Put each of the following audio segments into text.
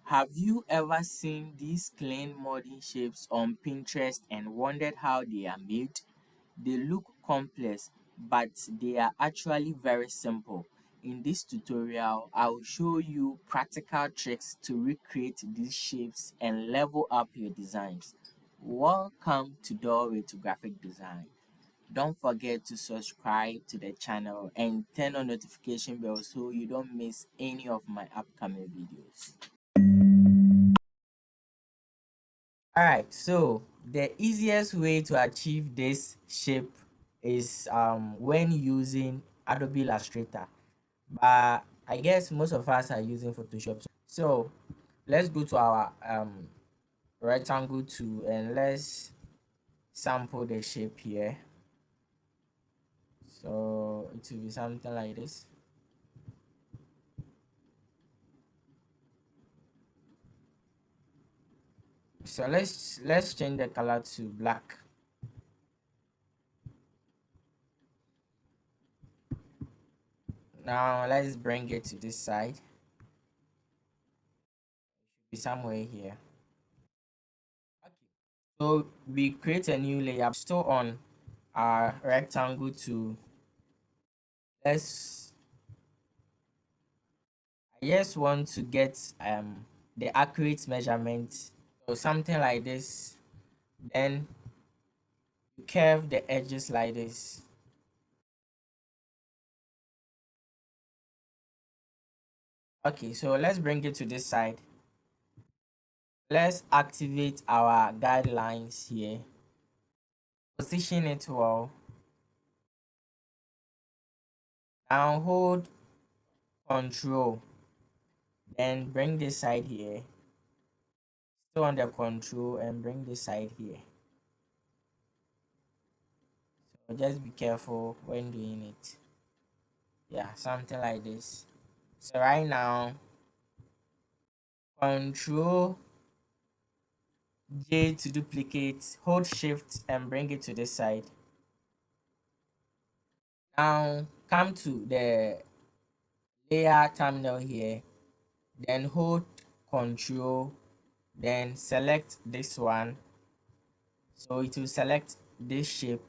Have you ever seen these clean modern shapes on Pinterest and wondered how they are made? They look complex, but they are actually very simple. In this tutorial, I will show you practical tricks to recreate these shapes and level up your designs. Welcome to Doorway to Graphic Design. Don't forget to subscribe to the channel and turn on notification bell so you don't miss any of my upcoming videos. Alright, so the easiest way to achieve this shape is when using Adobe Illustrator, but I guess most of us are using Photoshop. So let's go to our rectangle tool and let's sample the shape here. So it will be something like this. So let's change the color to black. Now let's bring it to this side. Be somewhere here. Okay. So we create a new layer still on our rectangle to let's I just want to get the accurate measurement. So something like this. Then curve the edges like this. Okay, so let's bring it to this side. Let's activate our guidelines here. Position it well. Now hold control. Then bring this side here. Still on the control and bring this side here. So just be careful when doing it. Yeah, something like this. So right now, control J to duplicate, hold shift and bring it to this side. Now come to the layer thumbnail here, then hold control, then select this one. So it will select this shape.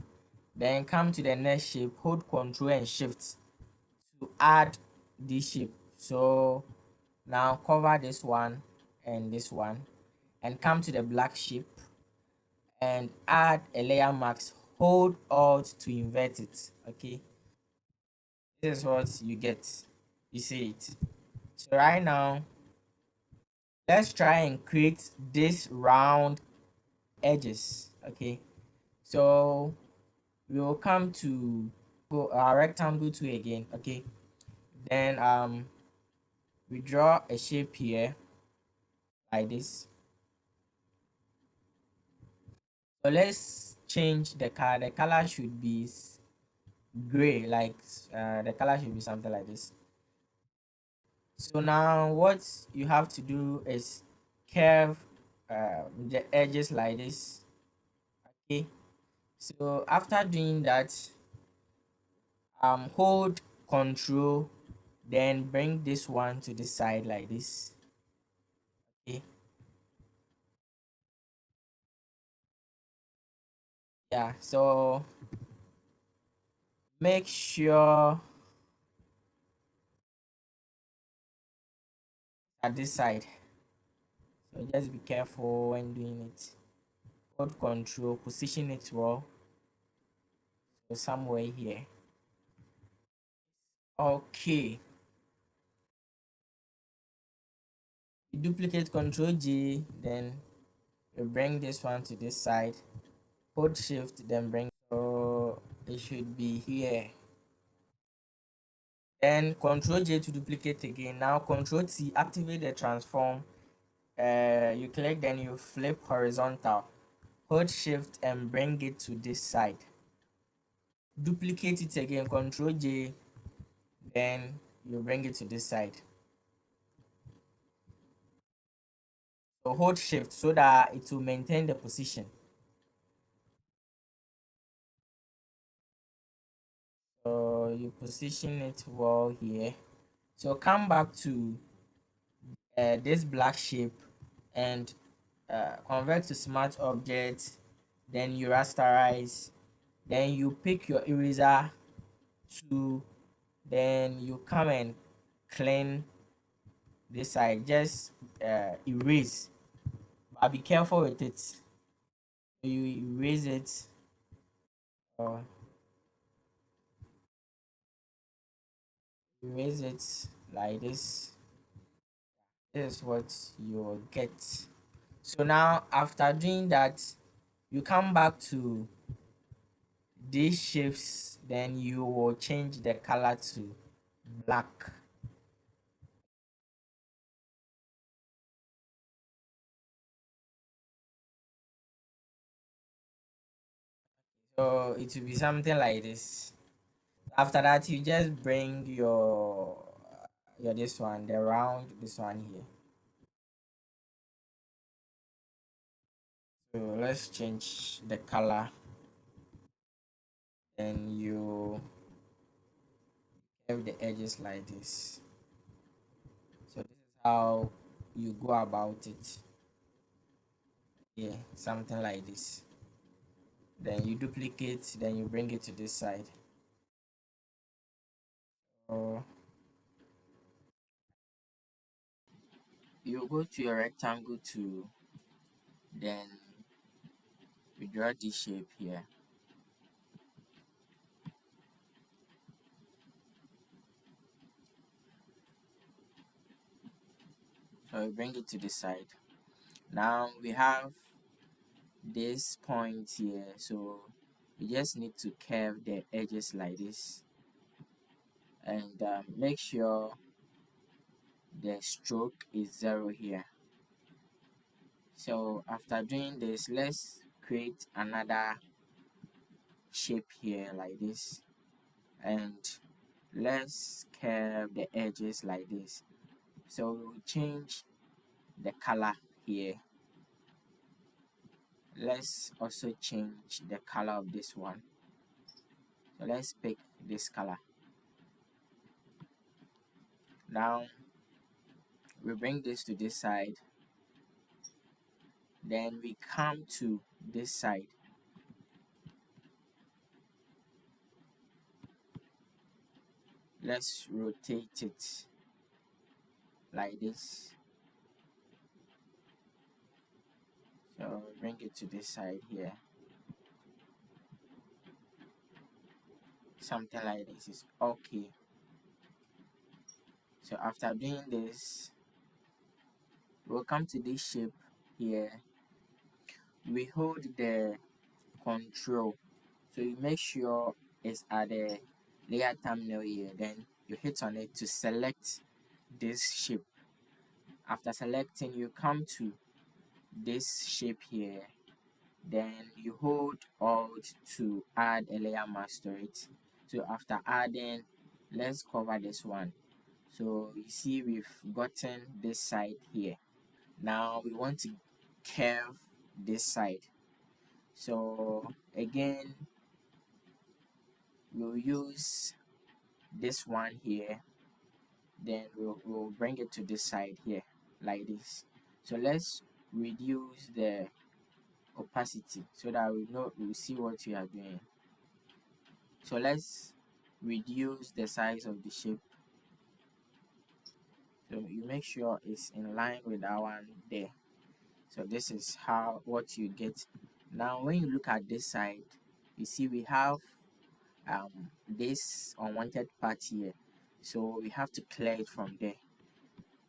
Then come to the next shape, hold control and shift to add this shape. So now cover this one and this one and come to the black shape and add a layer mask. Hold alt to invert it. Okay, this is what you get. You see it. So right now let's try and create this round edges. Okay, so we will come to go our rectangle tool again. Okay, then we draw a shape here like this. So let's change the color. The color should be gray, like the color should be something like this. So now what you have to do is curve the edges like this. Okay, so after doing that, hold control, then bring this one to the side like this. Okay, yeah, so make sure at this side, so just be careful when doing it. Hold control, position it well, so somewhere here. Okay, you duplicate control G, then you bring this one to this side, hold shift, then bring, so it should be here. Then control J to duplicate again. Now control T, activate the transform. You click, then you flip horizontal, hold shift and bring it to this side. Duplicate it again, control J, then you bring it to this side. So hold shift so that it will maintain the position. So you position it well here. So come back to this black shape and convert to smart object, then you rasterize, then you pick your eraser tool, then you come and clean this side, just erase, but be careful with it. You erase it, or erase it like this. This is what you will get. So now after doing that, you come back to these shapes, then you will change the color to black. So it will be something like this. After that, you just bring your this one, the round, this one here. So let's change the color. Then you have the edges like this. So this is how you go about it. Yeah, something like this. Then you duplicate, then you bring it to this side. So you go to your rectangle tool, then we draw this shape here. So we bring it to this side. Now we have this point here, so we just need to curve the edges like this, and make sure the stroke is 0 here. So after doing this, let's create another shape here like this, and let's curve the edges like this. So we'll change the color here. Let's also change the color of this one. So let's pick this color. Now we bring this to this side, then we come to this side. Let's rotate it like this. So bring it to this side here. Something like this is okay. So after doing this, we'll come to this shape here. We hold the control, so you make sure it's at the layer thumbnail here, then you hit on it to select this shape. After selecting, you come to this shape here, then you hold alt to add a layer mask to it. So after adding, let's cover this one. So you see we've gotten this side here. Now we want to curve this side. So again, we'll use this one here, then we'll bring it to this side here like this. So let's reduce the opacity so that we see what we are doing. So let's reduce the size of the shape, so you make sure it's in line with that one there. So this is how what you get. Now when you look at this side, you see we have this unwanted part here, so we have to clear it from there.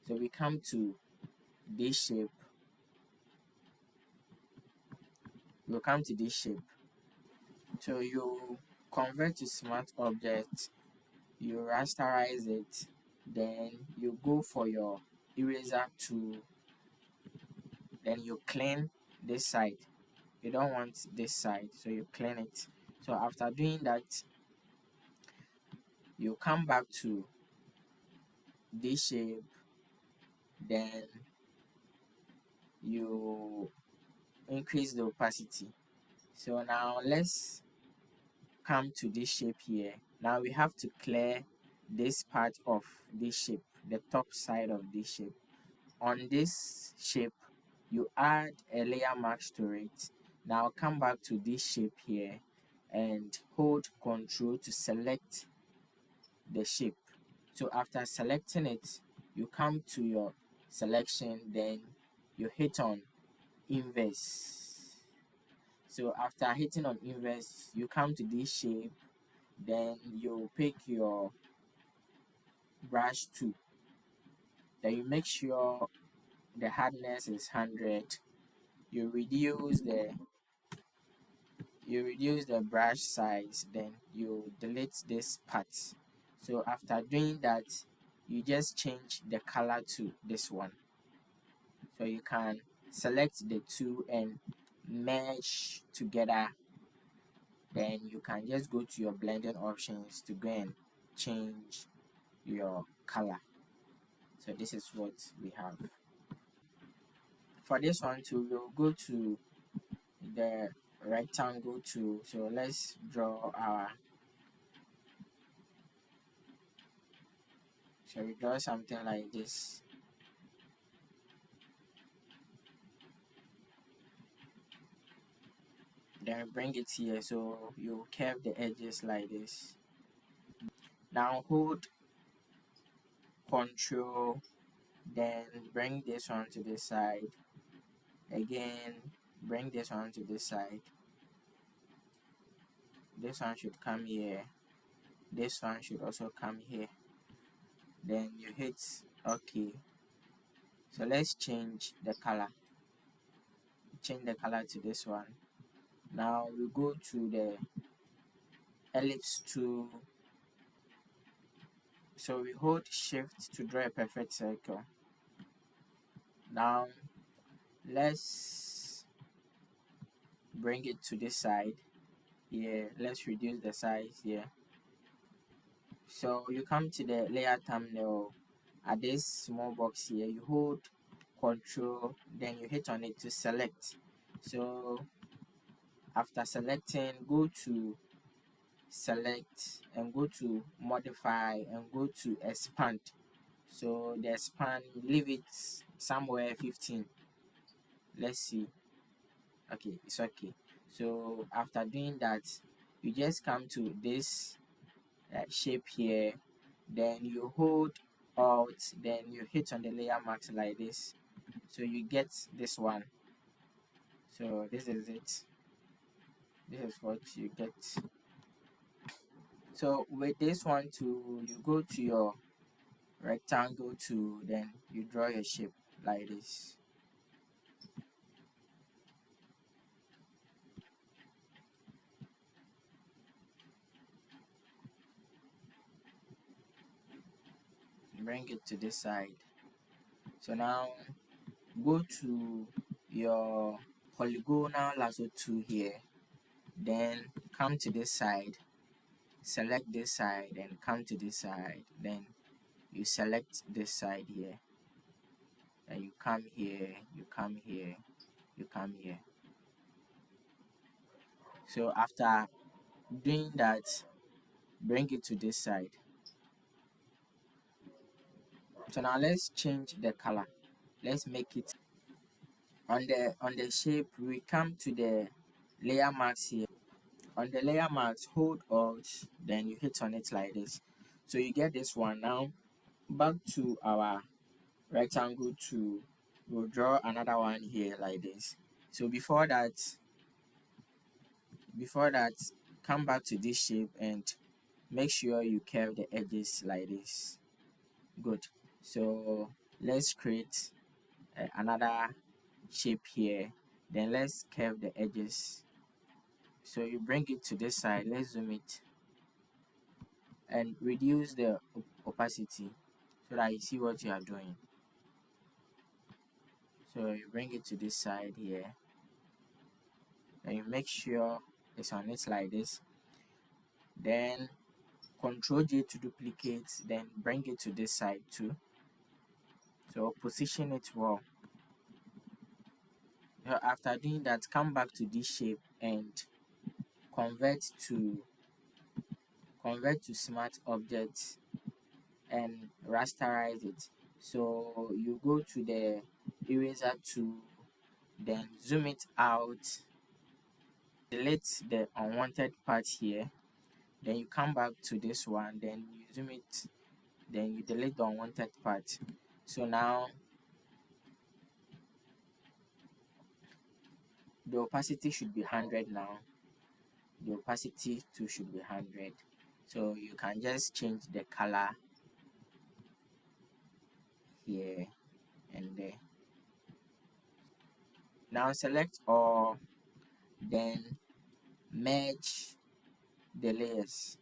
So we come to this shape, we'll come to this shape. So you convert to smart object, you rasterize it, then you go for your eraser tool, then you clean this side. You don't want this side, so you clean it. So after doing that, you come back to this shape, then you increase the opacity. So now let's come to this shape here. Now we have to clear this part of this shape, the top side of this shape. on this shape, you add a layer mask to it. Now come back to this shape here and hold Ctrl to select the shape. So after selecting it, you come to your selection, then you hit on inverse. So after hitting on inverse, you come to this shape, then you pick your brush tool, then you make sure the hardness is 100. You reduce the brush size, then you delete this part. So after doing that, you just change the color to this one. So you can select the two and merge together. Then you can just go to your blending options to go and change your color. So this is what we have. For this one too, we'll go to the rectangle tool. So let's draw our, so we draw something like this. Then bring it here, so you curve the edges like this. Now hold Control, then bring this one to this side. Again, bring this one to this side. This one should come here. This one should also come here. Then you hit OK. So let's change the color. Change the color to this one. Now we go to the ellipse tool. So we hold Shift to draw a perfect circle. Now let's bring it to this side here. Let's reduce the size here. So you come to the layer thumbnail. At this small box here, you hold Control, then you hit on it to select. So after selecting, go to select and go to modify and go to expand. So the expand, leave it somewhere 15. Let's see. Okay, it's okay. So after doing that, you just come to this shape here, then you hold Alt, then you hit on the layer mask like this, so you get this one. So this is it. This is what you get. So with this one too, you go to your rectangle tool, then you draw your shape like this. Bring it to this side. So now go to your polygonal lasso tool here, then come to this side, select this side and come to this side, then you select this side here, and you come here, you come here, you come here. So after doing that, bring it to this side. So now let's change the color. Let's make it on the shape. We come to the layer mask here. On the layer mask, hold Alt, then you hit on it like this. So you get this one. Now back to our rectangle tool, we'll draw another one here like this. So before that, come back to this shape and make sure you curve the edges like this. Good. So let's create another shape here, then let's curve the edges. So you bring it to this side, let's zoom it and reduce the opacity so that you see what you are doing. So you bring it to this side here and you make sure it's on it like this, then Ctrl J to duplicate, then bring it to this side too. So position it well. After doing that, come back to this shape and convert to smart object and rasterize it. So you go to the eraser tool, then zoom it out, delete the unwanted part here, then you come back to this one, then you zoom it, then you delete the unwanted part. So now the opacity should be 100 now. The opacity too should be 100. So you can just change the color here and there. Now select all, then merge the layers.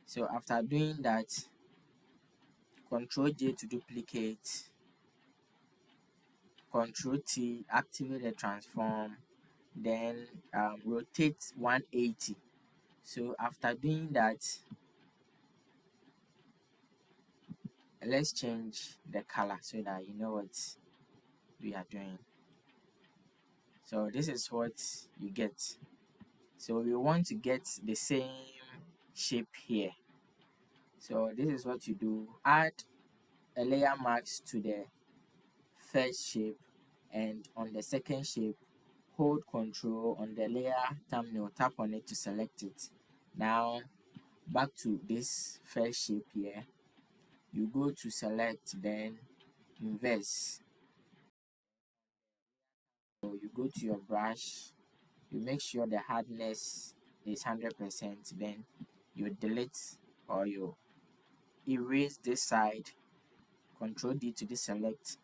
So after doing that, Ctrl J to duplicate, Ctrl T, activate the transform, then rotate 180. So after doing that, let's change the color so that you know what we are doing. So this is what you get. So we want to get the same shape here. So this is what you do: add a layer mask to the first shape, and on the second shape, hold Control on the layer thumbnail, tap on it to select it. Now back to this first shape here, you go to select, then inverse. So you go to your brush, you make sure the hardness is 100%, then you delete or you erase this side, Control D to deselect.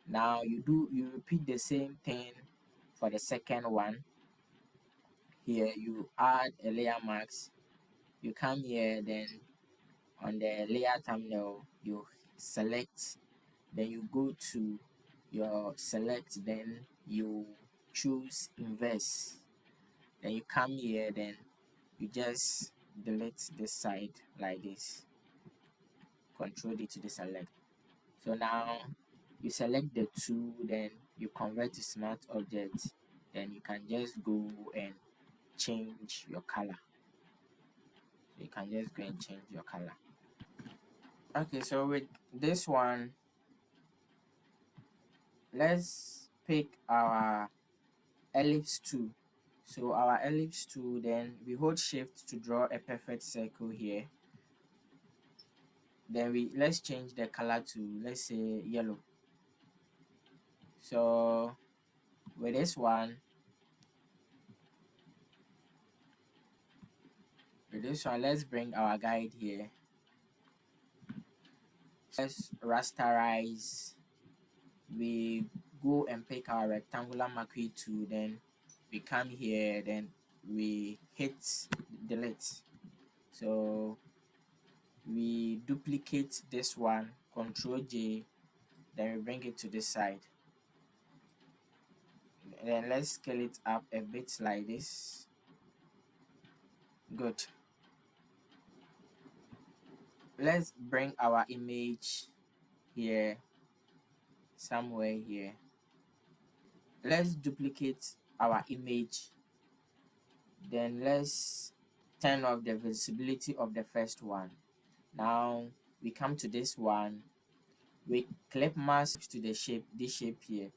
Now you repeat the same thing for the second one. Here you add a layer mask, you come here, then on the layer thumbnail you select, then you go to your select, then you choose inverse, then you come here, then you just delete this side like this, Control D to deselect. So now you select the two, then you convert to smart object, then you can just go and change your color. You can just go and change your color. Okay, so with this one, let's pick our ellipse tool. So our ellipse tool, then we hold shift to draw a perfect circle here. Then let's change the color to, let's say, yellow. So with this one, let's bring our guide here. Let's rasterize. We go and pick our rectangular marquee tool, then we come here, then we hit delete. So we duplicate this one, Control J, then we bring it to this side. Then let's scale it up a bit like this. Good. Let's bring our image here, somewhere here. Let's duplicate our image, then let's turn off the visibility of the first one. Now we come to this one, we clip mask to the shape, this shape here.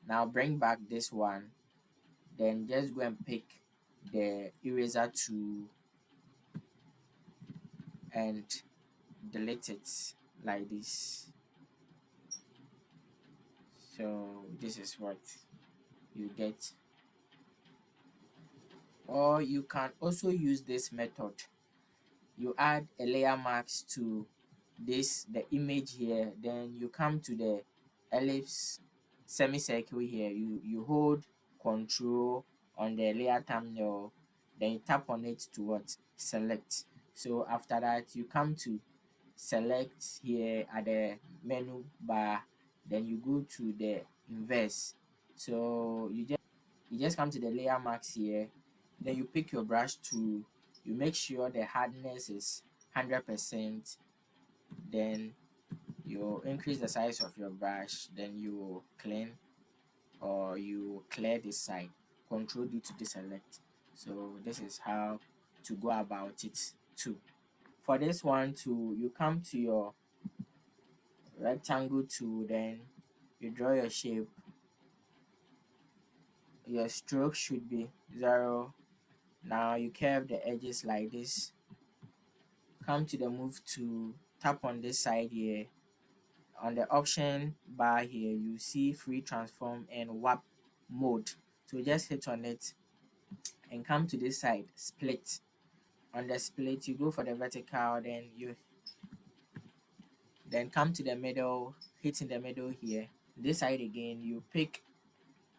Now bring back this one, then just go and pick the eraser tool and delete it like this. So this is what you get. Or you can also use this method. You add a layer mask to the image here, then you come to the ellipse semicircle here, you hold Control on the layer thumbnail, then you tap on it to what, select. So after that, you come to select here at the menu bar, then you go to the inverse. So you just come to the layer mask here, then you pick your brush tool, you make sure the hardness is 100%, then you increase the size of your brush, then you clean or you clear this side, Control D to deselect. So this is how to go about it too. For this one too, you come to your rectangle tool, then you draw your shape. Your stroke should be 0. Now you curve the edges like this. Come to the move tool, tap on this side here. On the option bar here, you see free transform and warp mode. So just hit on it and come to this side, split. On the split, you go for the vertical, then come to the middle, hit in the middle here. This side again, you pick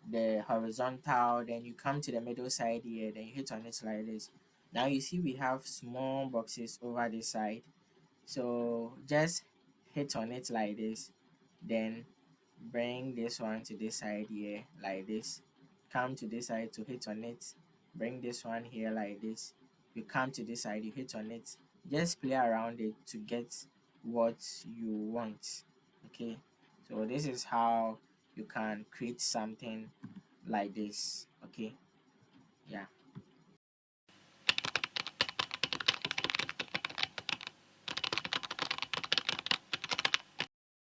the horizontal, then you come to the middle side here, then you hit on it like this. Now you see we have small boxes over this side, so just hit on it like this, then bring this one to this side here like this. Come to this side to hit on it, bring this one here like this. You come to this side, you hit on it. Just play around it to get what you want. Okay, so this is how you can create something like this. Okay, yeah.